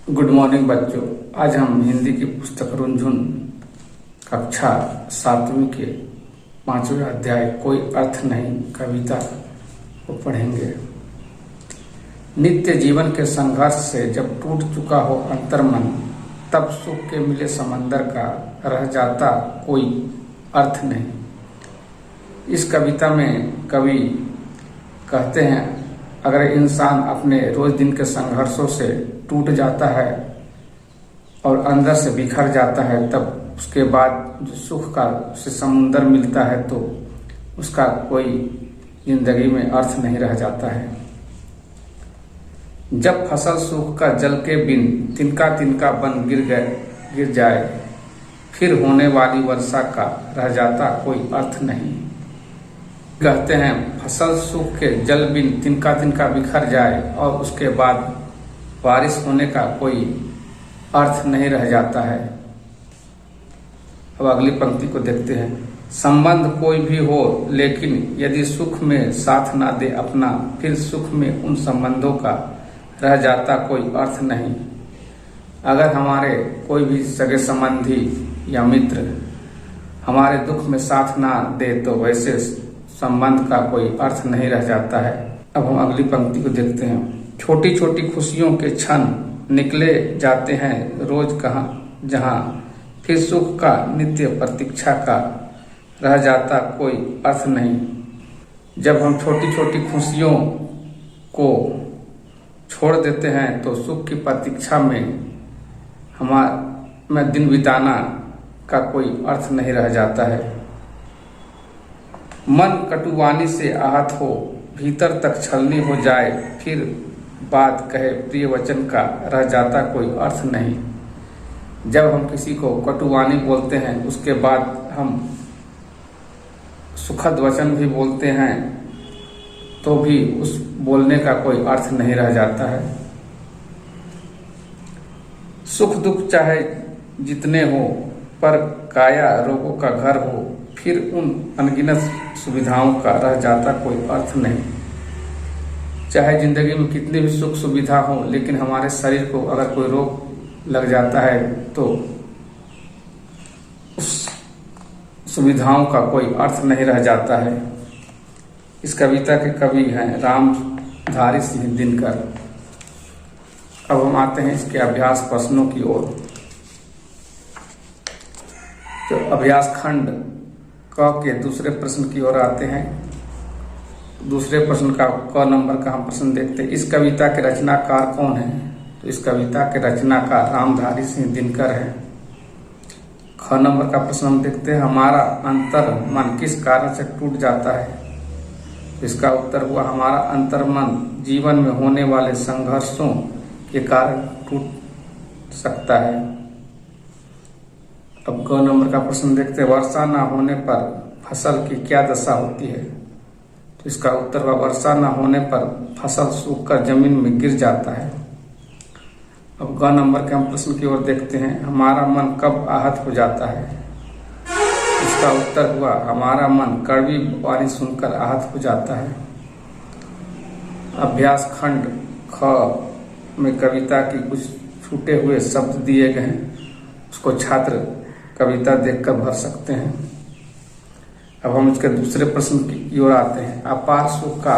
Good morning बच्चों। आज हम हिंदी की पुस्तक रुनझुन कक्षा 7वीं के 5वें अध्याय कोई अर्थ नहीं कविता को पढ़ेंगे। नित्य जीवन के संघर्ष से जब टूट चुका हो अंतर्मन, तब सुख के मिले समंदर का रह जाता कोई अर्थ नहीं। इस कविता में कवि कहते हैं, अगर इंसान अपने रोज दिन के संघर्षों से टूट जाता है और अंदर से बिखर जाता है, तब उसके बाद जो सुख का उसे समुंदर मिलता है तो उसका कोई जिंदगी में अर्थ नहीं रह जाता है। जब फसल सूख का जल के बिन तिनका तिनका बन गिर जाए, फिर होने वाली वर्षा का रह जाता कोई अर्थ नहीं। कहते हैं, फसल सूख के जल बिन तिनका तिनका बिखर जाए और उसके बाद बारिश होने का कोई अर्थ नहीं रह जाता है। अब अगली पंक्ति को देखते हैं। संबंध कोई भी हो, लेकिन यदि सुख में साथ ना दे अपना, फिर सुख में उन संबंधों का रह जाता कोई अर्थ नहीं। अगर हमारे कोई भी सगे संबंधी या मित्र हमारे दुख में साथ ना दे तो वैसे संबंध का कोई अर्थ नहीं रह जाता है। अब हम अगली पंक्ति को देखते हैं। छोटी छोटी खुशियों के क्षण निकले जाते हैं रोज जहां, फिर सुख का नित्य प्रतीक्षा का रह जाता कोई अर्थ नहीं। जब हम छोटी छोटी खुशियों को छोड़ देते हैं तो सुख की प्रतीक्षा में दिन बिताना का कोई अर्थ नहीं रह जाता है। मन कटुवानी से आहत हो, भीतर तक छलनी हो जाए, फिर बात कहे प्रिय वचन का रह जाता कोई अर्थ नहीं। जब हम किसी को कटुवानी बोलते हैं, उसके बाद हम सुखद वचन भी बोलते हैं तो भी उस बोलने का कोई अर्थ नहीं रह जाता है। सुख दुख चाहे जितने हो, पर काया रोगों का घर हो, फिर उन अनगिनत सुविधाओं का रह जाता कोई अर्थ नहीं। चाहे जिंदगी में कितनी भी सुख सुविधा हो, लेकिन हमारे शरीर को अगर कोई रोग लग जाता है तो उस सुविधाओं का कोई अर्थ नहीं रह जाता है। इस कविता के कवि हैं रामधारी सिंह दिनकर। अब हम आते हैं इसके अभ्यास प्रश्नों की ओर। तो अभ्यास खंड क के दूसरे प्रश्न की ओर आते हैं। दूसरे प्रश्न का क नंबर का हम प्रश्न देखते हैं। इस कविता के रचनाकार कौन है? तो इस कविता के रचनाकार रामधारी सिंह दिनकर है। ख नंबर का प्रश्न हम देखते हैं। हमारा अंतर मन किस कारण से टूट जाता है? इसका उत्तर हुआ, हमारा अंतर मन जीवन में होने वाले संघर्षों के कारण टूट सकता है। अब ग नंबर का प्रश्न देखते हैं। वर्षा न होने पर फसल की क्या दशा होती है? तो इसका उत्तर हुआ, वर्षा न होने पर फसल सूखकर जमीन में गिर जाता है। अब ग नंबर के हम प्रश्न की ओर देखते हैं। हमारा मन कब आहत हो जाता है? इसका उत्तर हुआ, हमारा मन कड़वी वाणी सुनकर आहत हो जाता है। अभ्यास खंड ख में कविता की कुछ छूटे हुए शब्द दिए गए हैं, उसको छात्र कविता देखकर भर सकते हैं। अब हम इसके दूसरे प्रश्न की ओर आते हैं। अपार सुख का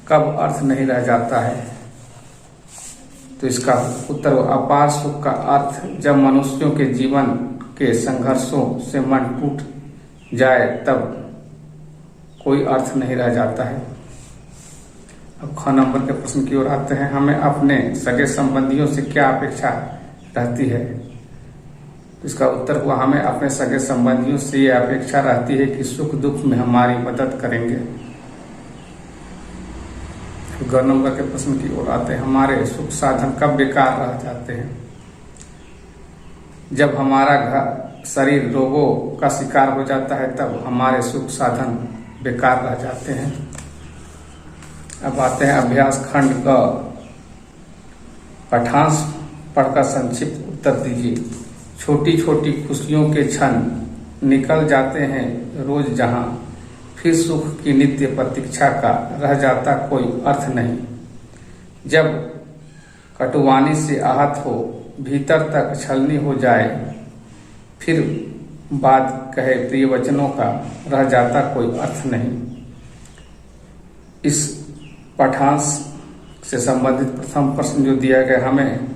कब अर्थ नहीं रह जाता है? तो इसका उत्तर, अपार सुख का अर्थ जब मनुष्यों के जीवन के संघर्षों से मन टूट जाए तब कोई अर्थ नहीं रह जाता है। अब ख नंबर के प्रश्न की ओर आते हैं। हमें अपने सगे संबंधियों से क्या अपेक्षा रहती है? इसका उत्तर हुआ, हमें अपने सगे संबंधियों से यह अपेक्षा रहती है कि सुख दुख में हमारी मदद करेंगे। ग नंबर के प्रश्न की ओर आते हैं। हमारे सुख साधन कब बेकार रह जाते हैं? जब हमारा शरीर रोगों का शिकार हो जाता है तब हमारे सुख साधन बेकार रह जाते हैं। अब आते हैं अभ्यास खंड क। पाठांश पढ़कर संक्षिप्त उत्तर दीजिए। छोटी छोटी खुशियों के क्षण निकल जाते हैं रोज जहां, फिर सुख की नित्य प्रतीक्षा का रह जाता कोई अर्थ नहीं। जब कटुवाणी से आहत हो, भीतर तक छलनी हो जाए, फिर बात कहे प्रिय वचनों का, रह जाता कोई अर्थ नहीं। इस पाठांश से संबंधित प्रथम प्रश्न जो दिया गया, हमें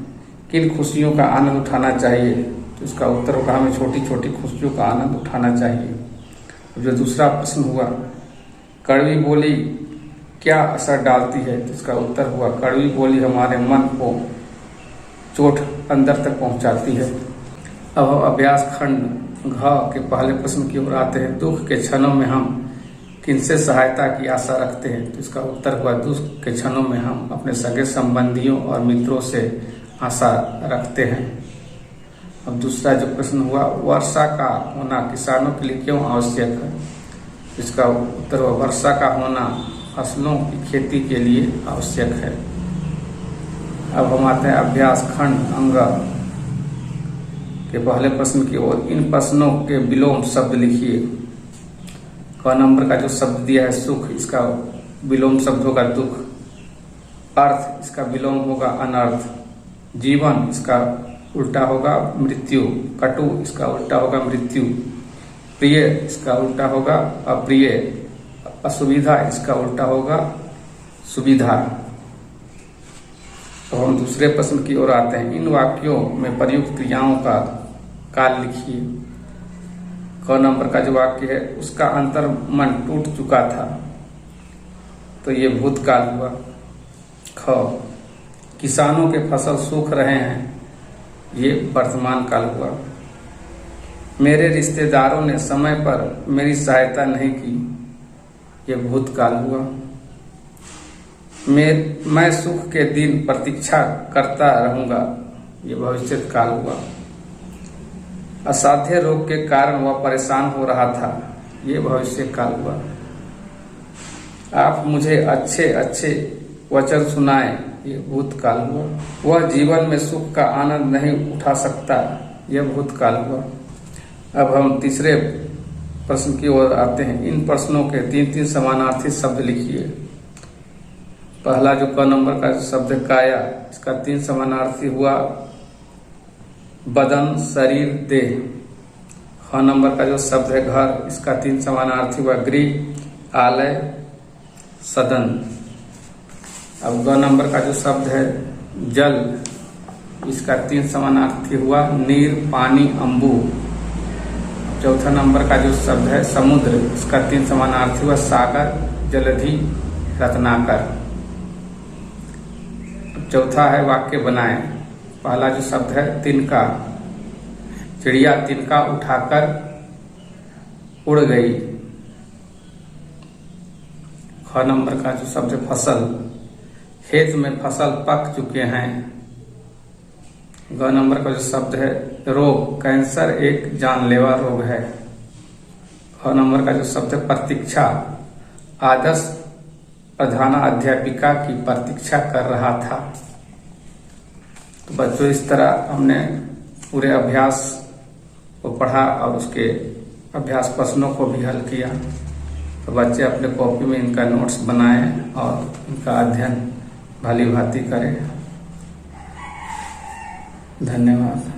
किन खुशियों का आनंद उठाना चाहिए, तो इसका उत्तर होगा हमें छोटी छोटी खुशियों का आनंद उठाना चाहिए। जो दूसरा प्रश्न हुआ, कड़वी बोली क्या असर डालती है, तो इसका उत्तर हुआ कड़वी बोली हमारे मन को चोट अंदर तक पहुंचाती है। अब अभ्यास खंड घ के पहले प्रश्न की ओर आते हैं। दुख के क्षणों में हम किनसे सहायता की आशा रखते हैं, तो इसका उत्तर हुआ दुख के क्षणों में हम अपने सगे संबंधियों और मित्रों से आशा रखते हैं। अब दूसरा जो प्रश्न हुआ, वर्षा का होना किसानों के लिए क्यों आवश्यक है, इसका उत्तर हुआ वर्षा का होना फसलों की खेती के लिए आवश्यक है। अब हम आते हैं अभ्यास खंड अंग के पहले प्रश्न की ओर। इन प्रश्नों के विलोम शब्द लिखिए। क नंबर का जो शब्द दिया है सुख, इसका विलोम शब्द होगा दुख। अर्थ, इसका विलोम होगा अनर्थ। जीवन, इसका उल्टा होगा मृत्यु। कटु, इसका उल्टा होगा मृत्यु। प्रिय, इसका उल्टा होगा अप्रिय। असुविधा, इसका उल्टा होगा सुविधा। तो हम दूसरे प्रश्न की ओर आते हैं। इन वाक्यों में प्रयुक्त क्रियाओं का काल लिखिए। क नंबर का जो वाक्य है, उसका अंतर मन टूट चुका था, तो ये भूतकाल हुआ। ख, किसानों के फसल सूख रहे हैं, ये वर्तमान काल हुआ। मेरे रिश्तेदारों ने समय पर मेरी सहायता नहीं की, ये भूतकाल हुआ। मैं सुख के दिन प्रतीक्षा करता रहूंगा, ये भविष्य काल हुआ। असाध्य रोग के कारण वह परेशान हो रहा था, ये भविष्य काल हुआ। आप मुझे अच्छे अच्छे वचन सुनाए, ये भूतकाल हुआ। वह जीवन में सुख का आनंद नहीं उठा सकता, यह भूतकाल हुआ। अब हम तीसरे प्रश्न की ओर आते हैं। इन प्रश्नों के तीन तीन समानार्थी शब्द लिखिए। पहला जो क नंबर का शब्द है काया, इसका तीन समानार्थी हुआ बदन, शरीर, देह। ख नंबर का जो शब्द है घर, इसका तीन समानार्थी हुआ गृह, आलय, सदन। अब ग नंबर का जो शब्द है जल, इसका तीन समानार्थी हुआ नीर, पानी, अम्बु। चौथा नंबर का जो शब्द है समुद्र, इसका तीन समानार्थी हुआ सागर, जलधि, रत्नाकर। चौथा है वाक्य बनाएं। पहला जो शब्द है तिनका, चिड़िया तिनका उठाकर उड़ गई। ख नंबर का जो शब्द है फसल, खेत में फसल पक चुके हैं। ग नंबर का जो शब्द है रोग, कैंसर एक जानलेवा रोग है। ख नंबर का जो शब्द है प्रतीक्षा, आदर्श प्रधानाध्यापिका की प्रतीक्षा कर रहा था। तो बच्चों, इस तरह हमने पूरे अभ्यास को पढ़ा और उसके अभ्यास प्रश्नों को भी हल किया। तो बच्चे अपने कॉपी में इनका नोट्स बनाएं और इनका अध्ययन भली भांति करें। धन्यवाद।